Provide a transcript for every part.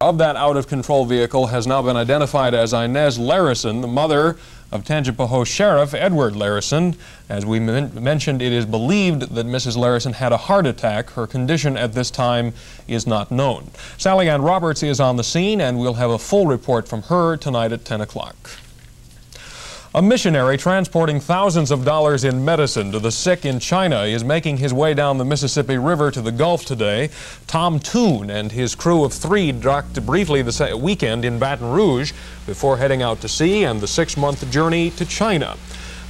of that out-of-control vehicle has now been identified as Inez Larison, the mother of Tangipahoa Sheriff Edward Larison. As we mentioned, it is believed that Mrs. Larison had a heart attack. Her condition at this time is not known. Sally Ann Roberts is on the scene, and we'll have a full report from her tonight at 10 o'clock. A missionary transporting thousands of dollars in medicine to the sick in China is making his way down the Mississippi River to the Gulf today. Tom Toon and his crew of 3 docked briefly this weekend in Baton Rouge before heading out to sea and the 6-month journey to China.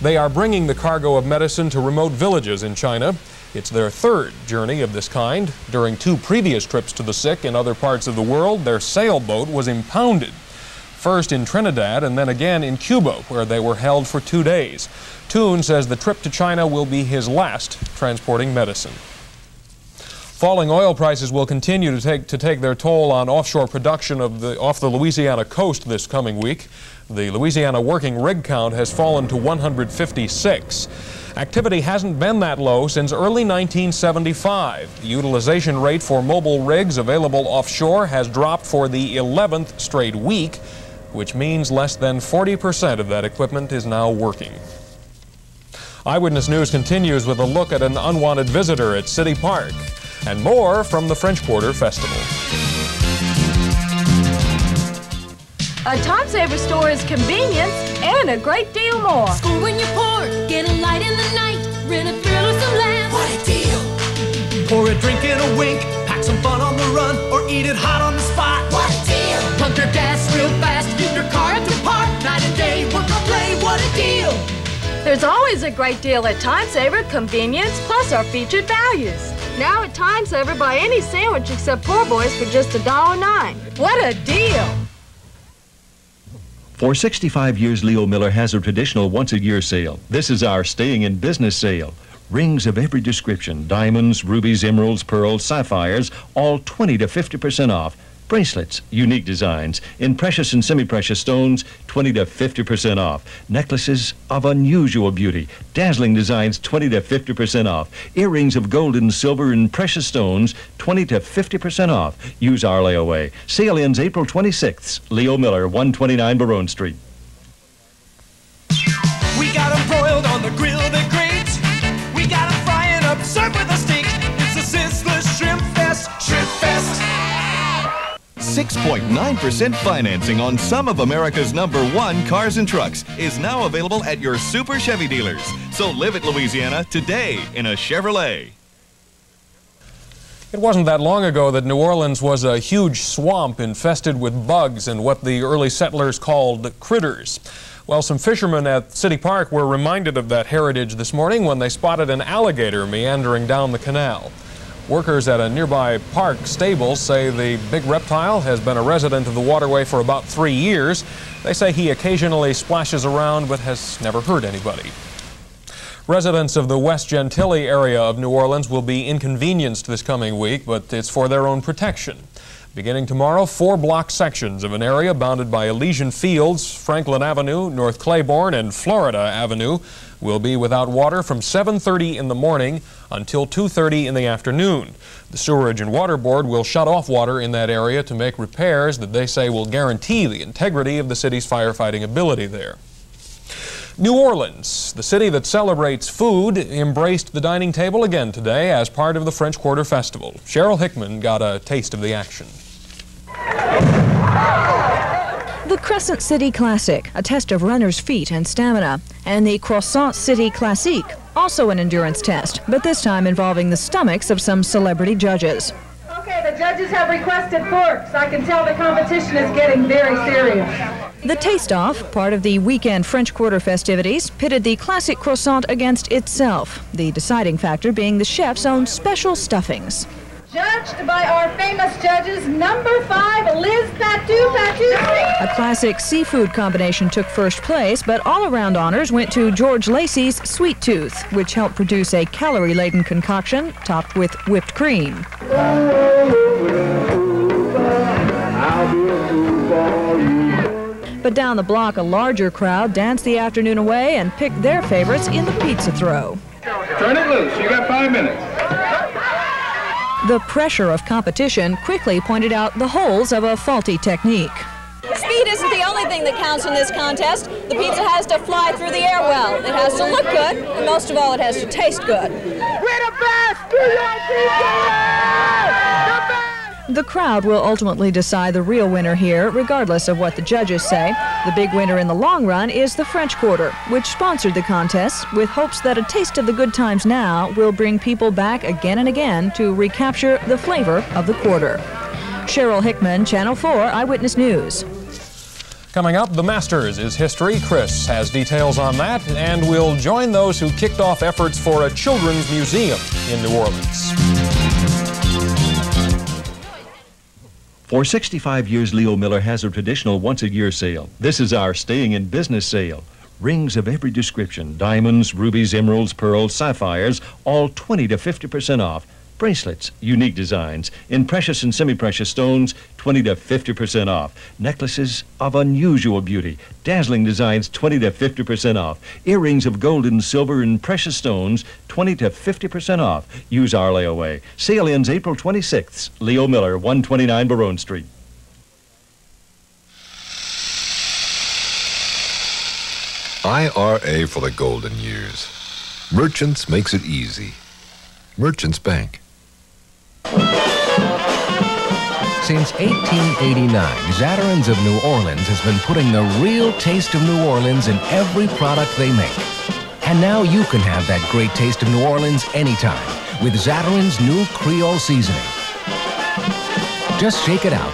They are bringing the cargo of medicine to remote villages in China. It's their 3rd journey of this kind. During 2 previous trips to the sick in other parts of the world, their sailboat was impounded. First in Trinidad and then again in Cuba, where they were held for 2 days. Toon says the trip to China will be his last transporting medicine. Falling oil prices will continue to take their toll on offshore production off the Louisiana coast this coming week. The Louisiana working rig count has fallen to 156. Activity hasn't been that low since early 1975. The utilization rate for mobile rigs available offshore has dropped for the 11th straight week, which means less than 40% of that equipment is now working. Eyewitness News continues with a look at an unwanted visitor at City Park and more from the French Quarter Festival. A time-saver store is convenience and a great deal more. School when you're poor, get a light in the night, rent a thrill or some lamps. What a deal! Pour a drink in a wink, pack some fun on the run, or eat it hot on the spot. What a deal! Pump your gas real fast, get your car at the park, night and day, work or play. What a deal! There's always a great deal at Time Saver, convenience plus our featured values. Now at Time Saver, buy any sandwich except Poor Boys for just $1.09. What a deal! For 65 years, Leo Miller has a traditional once-a-year sale. This is our staying in business sale. Rings of every description, diamonds, rubies, emeralds, pearls, sapphires, all 20 to 50% off. Bracelets, unique designs, in precious and semi-precious stones, 20 to 50% off. Necklaces of unusual beauty, dazzling designs, 20 to 50% off. Earrings of gold and silver and precious stones, 20 to 50% off. Use our layaway. Sale ends April 26th. Leo Miller, 129 Barone Street. We got 'em broiled on the grill, they're great. We got 'em frying up, served with a steak. It's the Sizzler Shrimp Fest, Shrimp Fest. 6.9% financing on some of America's #1 cars and trucks is now available at your Super Chevy dealers. So live at Louisiana today in a Chevrolet. It wasn't that long ago that New Orleans was a huge swamp infested with bugs and what the early settlers called critters. Well, some fishermen at City Park were reminded of that heritage this morning when they spotted an alligator meandering down the canal. Workers at a nearby park stable say the big reptile has been a resident of the waterway for about 3 years. They say he occasionally splashes around but has never hurt anybody. Residents of the West Gentilly area of New Orleans will be inconvenienced this coming week, but it's for their own protection. Beginning tomorrow, 4 block sections of an area bounded by Elysian Fields, Franklin Avenue, North Claiborne, and Florida Avenue will be without water from 7:30 in the morning until 2:30 in the afternoon. The Sewerage and Water Board will shut off water in that area to make repairs that they say will guarantee the integrity of the city's firefighting ability there. New Orleans, the city that celebrates food, embraced the dining table again today as part of the French Quarter Festival. Cheryl Hickman got a taste of the action. The Crescent City Classic, a test of runners' feet and stamina, and the Croissant City Classique, also an endurance test, but this time involving the stomachs of some celebrity judges. Okay, the judges have requested forks. I can tell the competition is getting very serious. The taste-off, part of the weekend French Quarter festivities, pitted the classic croissant against itself, the deciding factor being the chef's own special stuffings. Judged by our famous judges, number 5, Liz Patou. A classic seafood combination took first place, but all-around honors went to George Lacey's Sweet Tooth, which helped produce a calorie-laden concoction topped with whipped cream. But down the block, a larger crowd danced the afternoon away and picked their favorites in the pizza throw. Turn it loose. You got 5 minutes. The pressure of competition quickly pointed out the holes of a faulty technique. Speed isn't the only thing that counts in this contest. The pizza has to fly through the air well. It has to look good, and most of all, it has to taste good. We're the best! New York pizza! The best! The crowd will ultimately decide the real winner here, regardless of what the judges say. The big winner in the long run is the French Quarter, which sponsored the contest, with hopes that a taste of the good times now will bring people back again and again to recapture the flavor of the quarter. Cheryl Hickman, Channel 4 Eyewitness News. Coming up, the Masters is history. Chris has details on that, and we'll join those who kicked off efforts for a children's museum in New Orleans. For 65 years, Leo Miller has a traditional once-a-year sale. This is our staying in business sale. Rings of every description, diamonds, rubies, emeralds, pearls, sapphires, all 20 to 50% off. Bracelets, unique designs, in precious and semi-precious stones, 20 to 50% off. Necklaces of unusual beauty, dazzling designs, 20 to 50% off. Earrings of gold and silver and precious stones, 20 to 50% off. Use our layaway. Sale ends April 26th. Leo Miller, 129 Barone Street. IRA for the golden years. Merchants makes it easy. Merchants Bank. Since 1889, Zatarains of New Orleans has been putting the real taste of New Orleans in every product they make. And now you can have that great taste of New Orleans anytime with Zatarains' new Creole seasoning. Just shake it out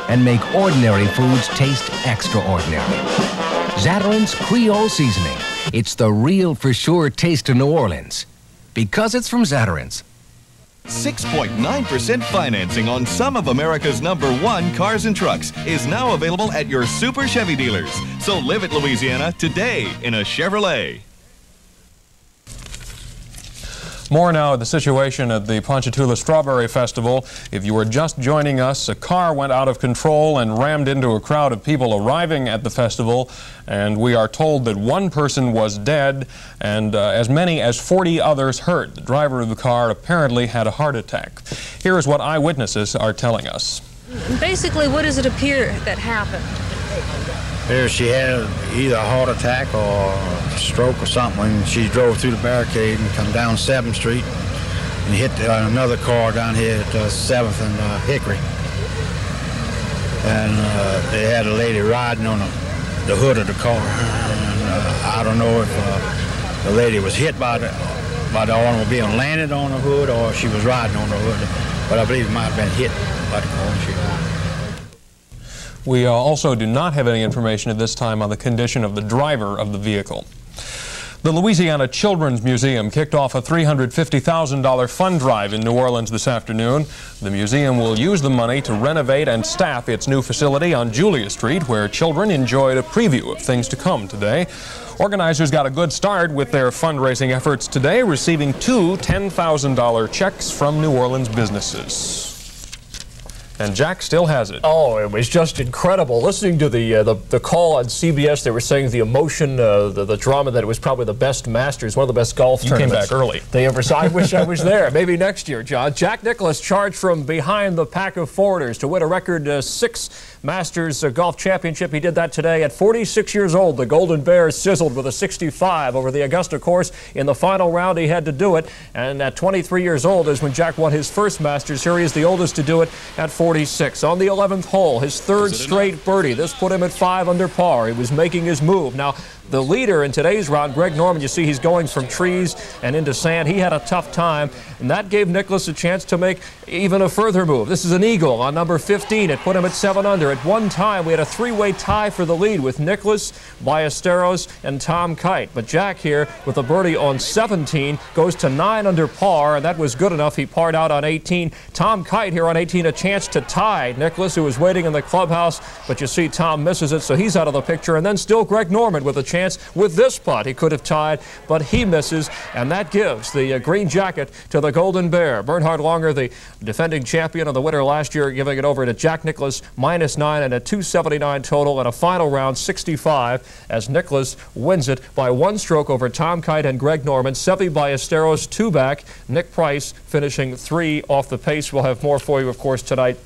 and make ordinary foods taste extraordinary. Zatarains' Creole seasoning. It's the real for sure taste of New Orleans because it's from Zatarains. 6.9% financing on some of America's #1 cars and trucks is now available at your Super Chevy dealers. So live it, Louisiana, today in a Chevrolet. More now of the situation at the Ponchatoula Strawberry Festival. If you were just joining us, a car went out of control and rammed into a crowd of people arriving at the festival, and we are told that one person was dead and as many as 40 others hurt. The driver of the car apparently had a heart attack. Here is what eyewitnesses are telling us. Basically, what does it appear that happened? There she had either a heart attack or a stroke or something when she drove through the barricade and come down 7th Street and hit another car down here at 7th and Hickory. And they had a lady riding on the hood of the car. And, I don't know if the lady was hit by the automobile and landed on the hood or she was riding on the hood. But I believe it might have been hit by the car. We also do not have any information at this time on the condition of the driver of the vehicle. The Louisiana Children's Museum kicked off a $350,000 fund drive in New Orleans this afternoon. The museum will use the money to renovate and staff its new facility on Julia Street, where children enjoyed a preview of things to come today. Organizers got a good start with their fundraising efforts today, receiving 2 $10,000 checks from New Orleans businesses. And Jack still has it. Oh, it was just incredible. Listening to the call on CBS, they were saying the emotion, the drama, that it was probably the best Masters, one of the best golf tournaments. You came back early. They ever saw. I wish I was there. Maybe next year, John. Jack Nicklaus charged from behind the pack of foreigners to win a record 6 Masters golf championship. He did that today at 46 years old. The Golden Bear sizzled with a 65 over the Augusta course. In the final round, he had to do it. And at 23 years old is when Jack won his first Masters. Here he is, the oldest to do it at 46. On the 11th hole, his 3rd straight birdie. This put him at 5 under par. He was making his move. Now, the leader in today's round, Greg Norman, you see he's going from trees and into sand. He had a tough time, and that gave Nicklaus a chance to make even a further move. This is an eagle on number 15. It put him at 7 under. At one time, we had a 3-way tie for the lead with Nicklaus, Ballesteros, and Tom Kite. But Jack here, with a birdie on 17, goes to 9 under par, and that was good enough. He parred out on 18. Tom Kite here on 18, a chance to to tie Nicholas, who was waiting in the clubhouse, but you see Tom misses it, so he's out of the picture. And then still Greg Norman with a chance with this putt. He could have tied, but he misses, and that gives the green jacket to the Golden Bear. Bernhard Longer, the defending champion of the winner last year, giving it over to Jack Nicklaus, -9 and a 279 total, and a final round 65 as Nicklaus wins it by 1 stroke over Tom Kite and Greg Norman. Seve Ballesteros 2 back. Nick Price finishing 3 off the pace. We'll have more for you, of course, tonight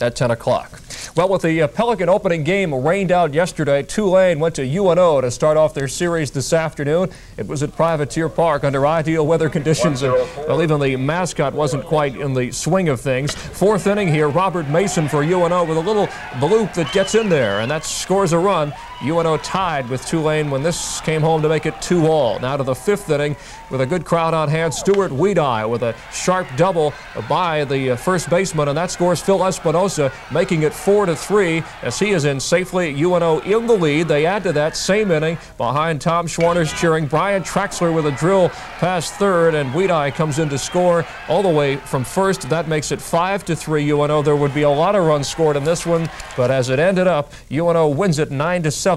at 10 o'clock. Well, with the Pelican opening game rained out yesterday, Tulane went to UNO to start off their series this afternoon. It was at Privateer Park under ideal weather conditions, and well, even the mascot wasn't quite in the swing of things. 4th inning here, Robert Mason for UNO with a little bloop that gets in there, and that scores a run. UNO tied with Tulane when this came home to make it 2-all. Now to the 5th inning with a good crowd on hand. Stuart Weedeye with a sharp double by the first baseman, and that scores Phil Espinosa, making it 4-3 as he is in safely. UNO in the lead. They add to that same inning behind Tom Schwarner's cheering. Brian Traxler with a drill past third, and Weedeye comes in to score all the way from first. That makes it 5-3 UNO. There would be a lot of runs scored in this one, but as it ended up, UNO wins it 9-7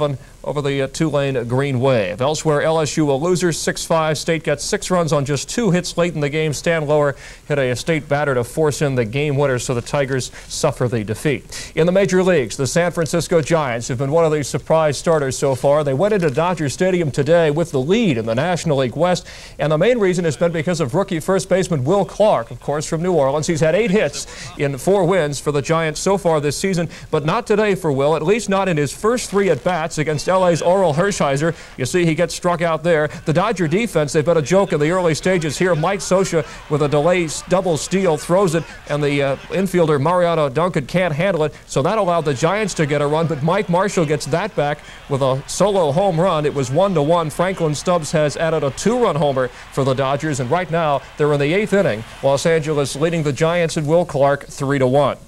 over the Tulane Green Wave. Elsewhere, LSU a loser, 6-5. State got 6 runs on just 2 hits late in the game. Stan Lower hit a state batter to force in the game winner, so the Tigers suffer the defeat. In the major leagues, the San Francisco Giants have been one of the surprise starters so far. They went into Dodger Stadium today with the lead in the National League West, and the main reason has been because of rookie first baseman Will Clark, of course, from New Orleans. He's had 8 hits in 4 wins for the Giants so far this season, but not today for Will, at least not in his first 3 at-bats against LA's Oral Hershiser. You see he gets struck out there. The Dodger defense, they've been a joke in the early stages here. Mike Scioscia with a delay double steal throws it, and the infielder Mariano Duncan can't handle it, so that allowed the Giants to get a run, but Mike Marshall gets that back with a solo home run. It was 1-1. Franklin Stubbs has added a 2-run homer for the Dodgers, and right now they're in the 8th inning. Los Angeles leading the Giants and Will Clark 3-1.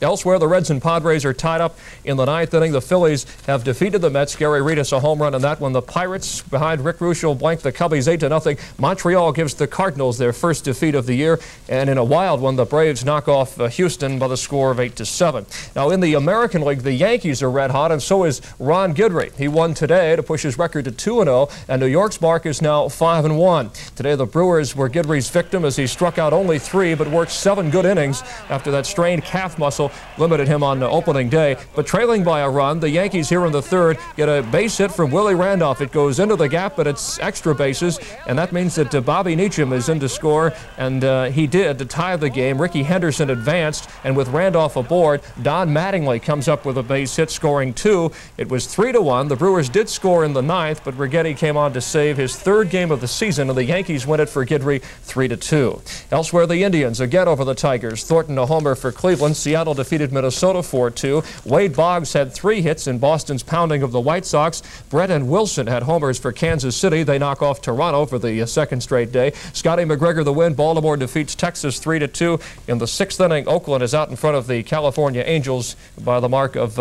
Elsewhere, the Reds and Padres are tied up in the 9th inning. The Phillies have defeated the Mets. Gary Redus a home run in that one. The Pirates behind Rick Ruschel blanked the Cubbies 8-0. Montreal gives the Cardinals their first defeat of the year. And in a wild one, the Braves knock off Houston by the score of 8-7. Now in the American League, the Yankees are red hot, and so is Ron Guidry. He won today to push his record to 2-0, and New York's mark is now 5-1. Today the Brewers were Guidry's victim as he struck out only 3 but worked 7 good innings after that strained calf muscle limited him on opening day. But trailing by a run, the Yankees here in the 3rd get a base hit from Willie Randolph. It goes into the gap, but it's extra bases, and that means that Bobby Neacham is in to score, and he did to tie the game. Ricky Henderson advanced, and with Randolph aboard, Don Mattingly comes up with a base hit, scoring 2. It was 3-1. The Brewers did score in the 9th, but Righetti came on to save his 3rd game of the season, and the Yankees win it for Guidry 3-2. Elsewhere, the Indians again over the Tigers. Thornton a homer for Cleveland. Seattle defeated Minnesota 4-2. Wade Boggs had 3 hits in Boston's pounding of the White Sox. Brett and Wilson had homers for Kansas City. They knock off Toronto for the 2nd straight day. Scotty McGregor the win. Baltimore defeats Texas 3-2. In the 6th inning, Oakland is out in front of the California Angels by the mark of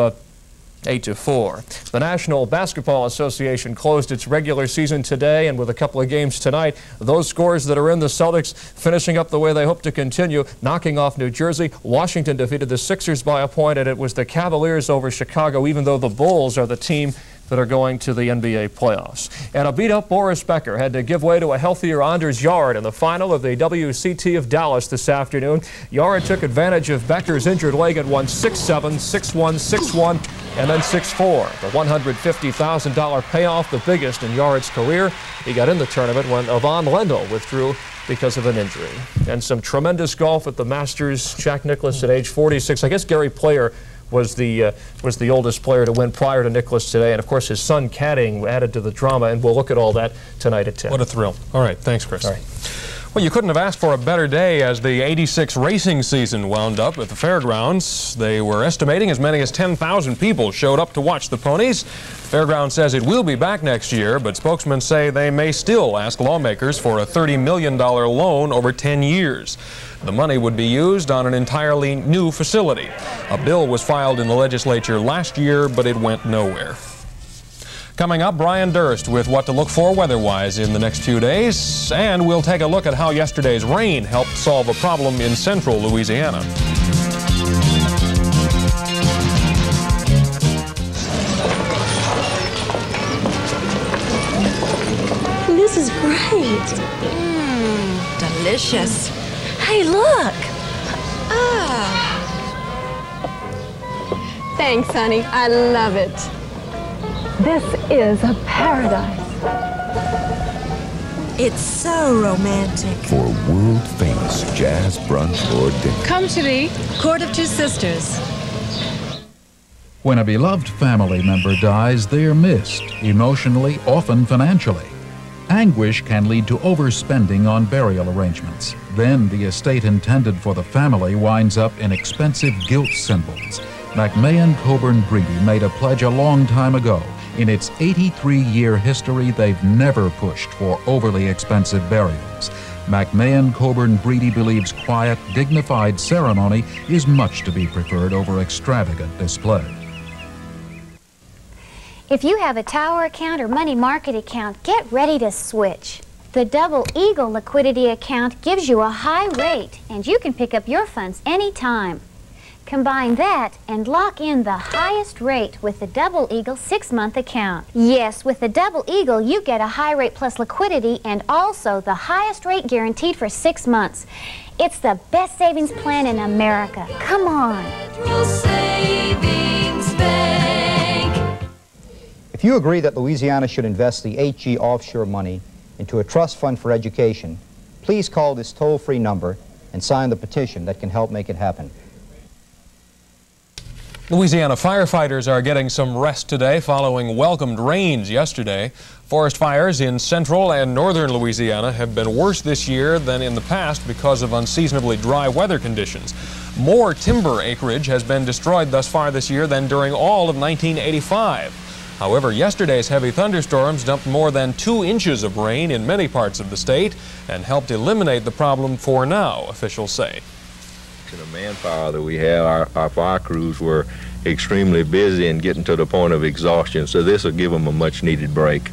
8-4. The National Basketball Association closed its regular season today, and with a couple of games tonight, those scores that are in, the Celtics finishing up the way they hope to continue, knocking off New Jersey. Washington defeated the Sixers by a point, and it was the Cavaliers over Chicago, even though the Bulls are the team that are going to the NBA playoffs. And a beat-up Boris Becker had to give way to a healthier Anders Yard in the final of the WCT of Dallas this afternoon. Yard took advantage of Becker's injured leg and won 6-7, 6-1, 6-1, and then 6-4. The $150,000 payoff, the biggest in Yard's career. He got in the tournament when Yvonne Lendl withdrew because of an injury. And some tremendous golf at the Masters. Jack Nicklaus at age 46. I guess Gary Player was the oldest player to win prior to Nicklaus today, and of course his son caddying added to the drama, and we'll look at all that tonight at 10. What a thrill. All right, thanks, Chris. All right. Well, you couldn't have asked for a better day as the 86 racing season wound up at the fairgrounds. They were estimating as many as 10,000 people showed up to watch the ponies. Fairground says it will be back next year, but spokesmen say they may still ask lawmakers for a $30 million loan over 10 years. The money would be used on an entirely new facility. A bill was filed in the legislature last year, but it went nowhere. Coming up, Brian Durst with what to look for weather-wise in the next few days, and we'll take a look at how yesterday's rain helped solve a problem in central Louisiana. Delicious. Hey, look. Thanks, honey. I love it. This is a paradise. It's so romantic. For world-famous jazz brunch or dinner. Come, Cherie. Court of Two Sisters. When a beloved family member dies, they are missed, emotionally, often financially. Anguish can lead to overspending on burial arrangements. Then the estate intended for the family winds up in expensive guilt symbols. McMahon Coburn Breedy made a pledge a long time ago. In its 83-year history, they've never pushed for overly expensive burials. McMahon Coburn Breedy believes quiet, dignified ceremony is much to be preferred over extravagant display. If you have a Tower account or money market account, get ready to switch. The Double Eagle liquidity account gives you a high rate, and you can pick up your funds anytime. Combine that and lock in the highest rate with the Double Eagle 6-month account. Yes, with the Double Eagle, you get a high rate plus liquidity and also the highest rate guaranteed for 6 months. It's the best savings plan in America. Come on. Savings Bank. If you agree that Louisiana should invest the HG offshore money into a trust fund for education, please call this toll-free number and sign the petition that can help make it happen. Louisiana firefighters are getting some rest today following welcomed rains yesterday. Forest fires in central and northern Louisiana have been worse this year than in the past because of unseasonably dry weather conditions. More timber acreage has been destroyed thus far this year than during all of 1985. However, yesterday's heavy thunderstorms dumped more than 2 inches of rain in many parts of the state and helped eliminate the problem for now, officials say. The manpower that we have, our fire crews were extremely busy and getting to the point of exhaustion, so this will give them a much needed break.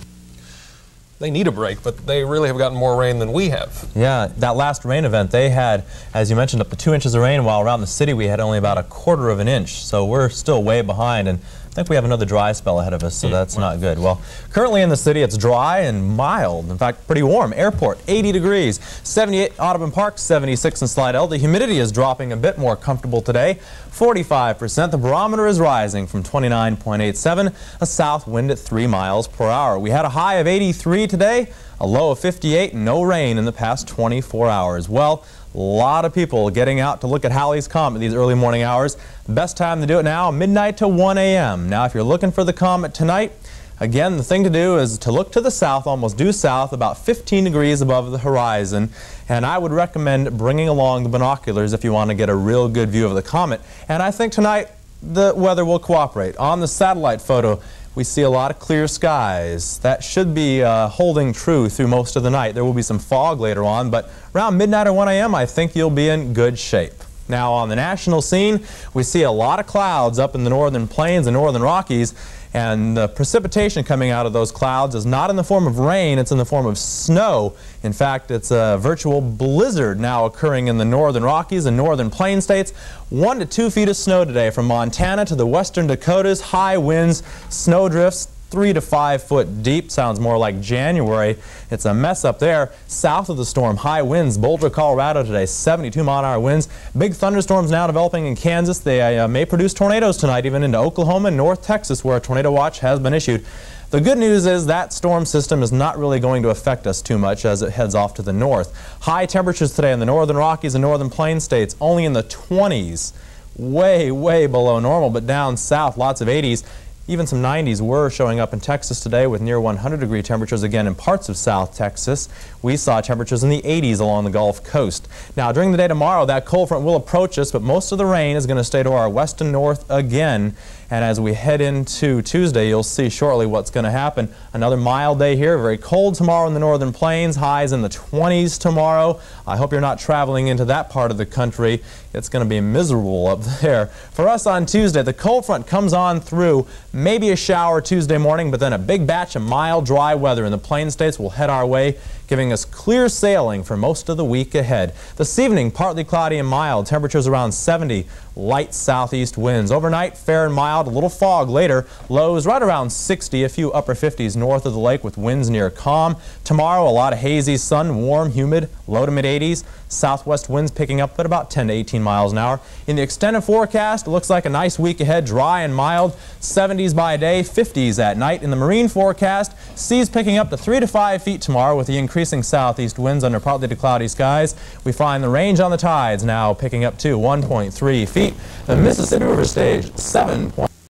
They need a break, but they really have gotten more rain than we have. Yeah, that last rain event, they had, as you mentioned, up to 2 inches of rain, while around the city we had only about 1/4 of an inch, so we're still way behind, and I think we have another dry spell ahead of us, so that's not good. Well, currently in the city it's dry and mild, in fact pretty warm. Airport, 80 degrees, 78 Audubon Park, 76 in Slidell. The humidity is dropping a bit more comfortable today, 45%. The barometer is rising from 29.87, a south wind at 3 miles per hour. We had a high of 83 today, a low of 58, no rain in the past 24 hours. Well, a lot of people getting out to look at Halley's Comet these early morning hours. Best time to do it now, midnight to 1 a.m. Now, if you're looking for the comet tonight, again, the thing to do is to look to the south, almost due south, about 15 degrees above the horizon. And I would recommend bringing along the binoculars if you want to get a real good view of the comet. And I think tonight the weather will cooperate. On the satellite photo, we see a lot of clear skies. That should be holding true through most of the night. There will be some fog later on, but around midnight or 1 a.m., I think you'll be in good shape. Now, on the national scene, we see a lot of clouds up in the northern plains and northern Rockies, and the precipitation coming out of those clouds is not in the form of rain, it's in the form of snow. In fact, it's a virtual blizzard now occurring in the northern Rockies and northern plain states. 1 to 2 feet of snow today from Montana to the western Dakotas. High winds, snow drifts 3 to 5 foot deep. Sounds more like January. It's a mess up there. South of the storm, high winds. Boulder, Colorado today, 72 mile-an-hour winds. Big thunderstorms now developing in Kansas. They may produce tornadoes tonight, even into Oklahoma and North Texas, where a tornado watch has been issued. The good news is that storm system is not really going to affect us too much as it heads off to the north. High temperatures today in the northern Rockies and northern plain states, only in the 20s. Way, way below normal, but down south, lots of 80s. Even some 90s were showing up in Texas today with near 100-degree temperatures again in parts of South Texas. We saw temperatures in the 80s along the Gulf Coast. Now, during the day tomorrow, that cold front will approach us, but most of the rain is going to stay to our west and north again. And as we head into Tuesday, you'll see shortly what's going to happen. Another mild day here, very cold tomorrow in the northern plains, highs in the 20s tomorrow. I hope you're not traveling into that part of the country. It's going to be miserable up there. For us on Tuesday, the cold front comes on through, maybe a shower Tuesday morning, but then a big batch of mild, dry weather in the plain states will head our way. giving us clear sailing for most of the week ahead. This evening, partly cloudy and mild, temperatures around 70, light southeast winds. Overnight, fair and mild, a little fog later, lows right around 60, a few upper 50s north of the lake with winds near calm. Tomorrow, a lot of hazy sun, warm, humid, low to mid 80s. Southwest winds picking up at about 10 to 18 miles an hour. In the extended forecast, it looks like a nice week ahead, dry and mild, 70s by day, 50s at night. In the marine forecast, seas picking up to 3 to 5 feet tomorrow with the increasing southeast winds under partly to cloudy skies. We find the range on the tides now picking up to 1.3 feet. The Mississippi River stage 7.